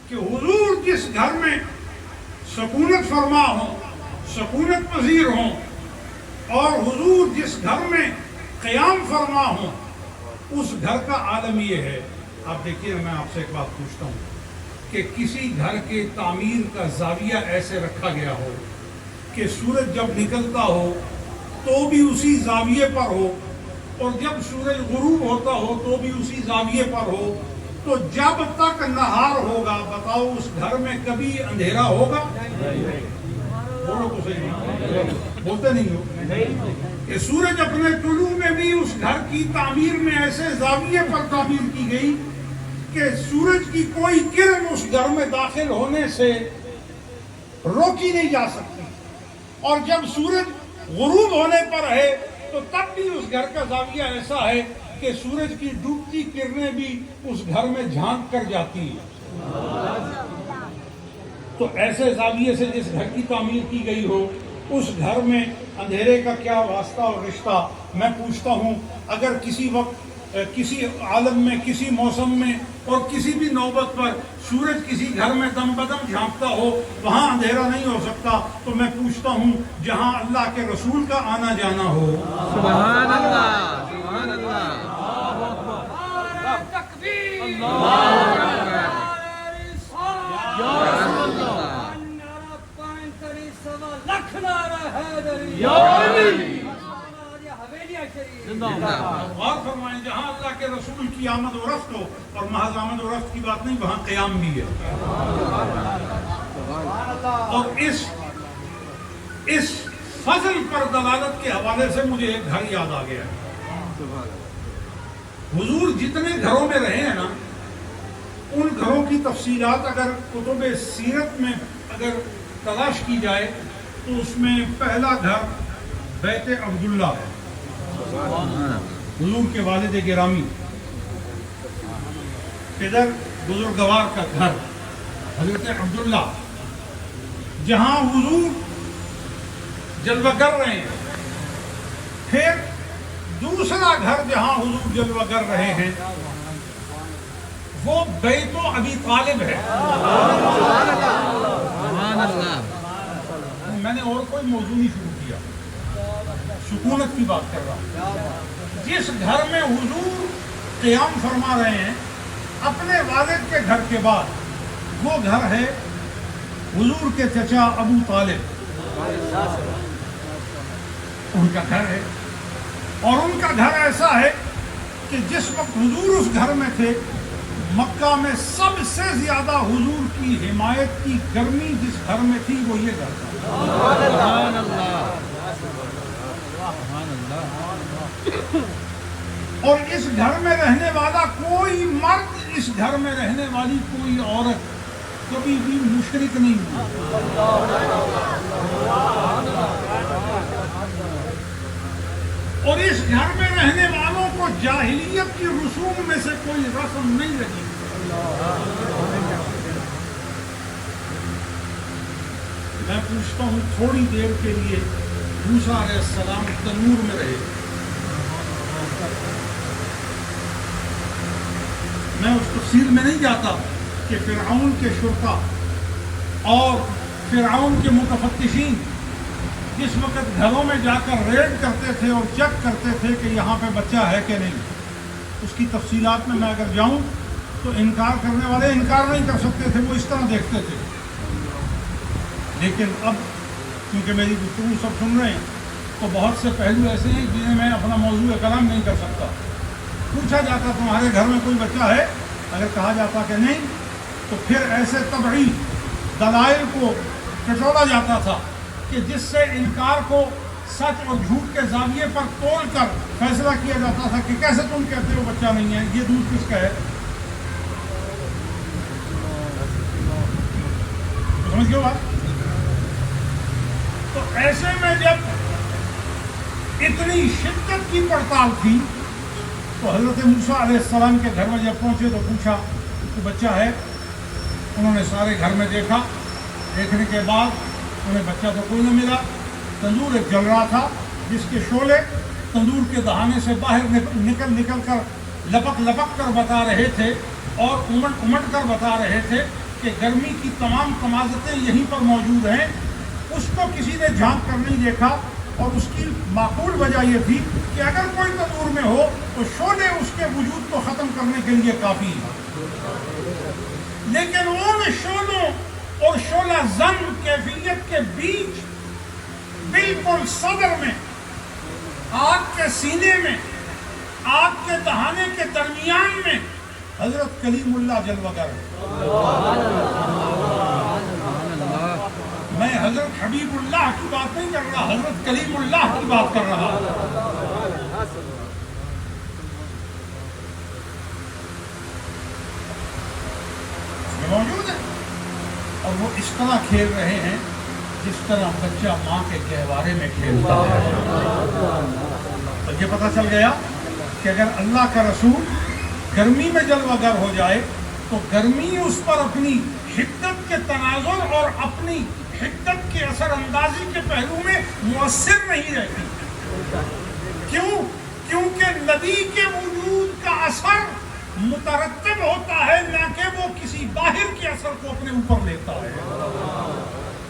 کہ حضور جس گھر میں سکونت فرما ہوں، سکونت پذیر ہوں، اور حضور جس گھر میں قیام فرما ہوں، اس گھر کا عالم یہ ہے. آپ دیکھیے، میں آپ سے ایک بات پوچھتا ہوں کہ کسی گھر کے تعمیر کا زاویہ ایسے رکھا گیا ہو کہ سورج جب نکلتا ہو تو بھی اسی زاویے پر ہو، اور جب سورج غروب ہوتا ہو تو بھی اسی زاویے پر ہو، تو جب تک نہار ہوگا بتاؤ اس گھر میں کبھی اندھیرا ہوگا؟ بولو تو صحیح، بولتے نہیں ہو کہ سورج اپنے طلوع میں بھی اس گھر کی تعمیر میں ایسے زاویے پر تعمیر کی گئی کہ سورج کی کوئی کرن اس گھر میں داخل ہونے سے روکی نہیں جا سکتی، اور جب سورج غروب ہونے پر ہے تو تب بھی اس گھر کا زاویہ ایسا ہے کہ سورج کی ڈوبتی کرنیں بھی اس گھر میں جھانک کر جاتی ہیں. تو ایسے زاویے سے جس گھر کی تعمیر کی گئی ہو اس گھر میں اندھیرے کا کیا واسطہ اور رشتہ؟ میں پوچھتا ہوں، اگر کسی وقت کسی عالم میں، کسی موسم میں اور کسی بھی نوبت پر سورج کسی گھر میں دم بدم جھانکتا ہو، وہاں اندھیرا نہیں ہو سکتا. تو میں پوچھتا ہوں، جہاں اللہ کے رسول کا آنا جانا ہو، سبحان اللہ، سبحان اللہ، غور فرمائیں، جہاں اللہ کے رسول کی آمد و رفت ہو، اور محض آمد و رفت کی بات نہیں، وہاں قیام بھی ہے. اور اس فضل پر دلالت کے حوالے سے مجھے ایک گھر یاد آ گیا. حضور جتنے گھروں میں رہے ہیں نا، ان گھروں کی تفصیلات اگر کتب سیرت میں اگر تلاش کی جائے تو اس میں پہلا گھر بیت عبداللہ ہے، حضور کے والد گرامی، ادھر بزرگوار کا گھر حضرت عبداللہ، جہاں حضور جلوہ گر رہے ہیں. پھر دوسرا گھر جہاں حضور جلوہ گر رہے ہیں وہ بیت ابی طالب ہے. میں نے اور کوئی موضوع نہیں شروع کیا، سکونت کی بات کر رہا ہوں. جس گھر میں حضور قیام فرما رہے ہیں اپنے والد کے گھر کے بعد، وہ گھر ہے حضور کے چچا ابو طالب، ان کا گھر ہے. اور ان کا گھر ایسا ہے کہ جس وقت حضور اس گھر میں تھے، مکہ میں سب سے زیادہ حضور کی حمایت کی گرمی جس گھر میں تھی وہ یہ گھر تھا. سبحان اللہ. اور اس گھر میں رہنے والا کوئی مرد، اس گھر میں رہنے والی کوئی عورت کبھی بھی مشرک نہیں ہوئی. اور اس گھر میں رہنے والوں کو جاہلیت کی رسوم میں سے کوئی رسم نہیں لگی. میں پوچھتا ہوں، تھوڑی دیر کے لیے موسیٰ علیہ السلام تنور میں رہے. میں اس تفصیل میں نہیں جاتا کہ فرعون کے شرطا اور فرعون کے متفتشین جس وقت گھروں میں جا کر ریڈ کرتے تھے اور چیک کرتے تھے کہ یہاں پہ بچہ ہے کہ نہیں، اس کی تفصیلات میں اگر جاؤں تو انکار کرنے والے انکار نہیں کر سکتے تھے، وہ اس طرح دیکھتے تھے. لیکن اب کیونکہ میری گفتگو سب سن رہے ہیں تو بہت سے پہلو ایسے ہیں جنہیں میں اپنا موضوع کلام نہیں کر سکتا. پوچھا جاتا تمہارے گھر میں کوئی بچہ ہے، اگر کہا جاتا کہ نہیں تو پھر ایسے طبعی دلائل کو ٹٹولا جاتا تھا کہ جس سے انکار کو سچ اور جھوٹ کے زاویے پر تول کر فیصلہ کیا جاتا تھا کہ کیسے تم کہتے ہو بچہ نہیں ہے، یہ دودھ کس کا ہے؟ سمجھ گئے بات؟ تو ایسے میں جب اتنی شدت کی پڑتال تھی تو حضرت موسیٰ علیہ السلام کے گھر میں جب پہنچے تو پوچھا کہ بچہ ہے. انہوں نے سارے گھر میں دیکھا، دیکھنے کے بعد انہیں بچہ تو کوئی نہ ملا. تندور ایک جل رہا تھا جس کے شعلے تندور کے دہانے سے باہر نکل کر لپک کر بتا رہے تھے اور امٹ کر بتا رہے تھے کہ گرمی کی تمام تمازتیں یہیں پر موجود ہیں، اس کو کسی نے جھانک کر نہیں دیکھا، اور اس کی معقول وجہ یہ تھی کہ اگر کوئی تنور میں ہو تو شعلے اس کے وجود کو ختم کرنے کے لیے کافی ہے، لیکن ان شعلوں اور شعلہ زن کیفیت کے بیچ بالکل صدر میں، آگ کے سینے میں، آگ کے دہانے کے درمیان میں حضرت کلیم اللہ جلوہ گر۔ میں حضرت حبیب اللہ کی بات نہیں کر رہا، حضرت کلیم اللہ کی بات کر رہا۔ اس میں موجود ہے، اور وہ اس طرح کھیل رہے ہیں جس طرح بچہ ماں کے گہوارے میں کھیلتا ہے۔ تو یہ پتہ چل گیا کہ اگر اللہ کا رسول گرمی میں جلوہ گر ہو جائے تو گرمی اس پر اپنی حدت کے تناظر اور اپنی حدت کے اثر اندازی کے پہلو میں مؤثر نہیں رہتی۔ کیوں؟ کیونکہ نبی کے وجود کا اثر مترتب ہوتا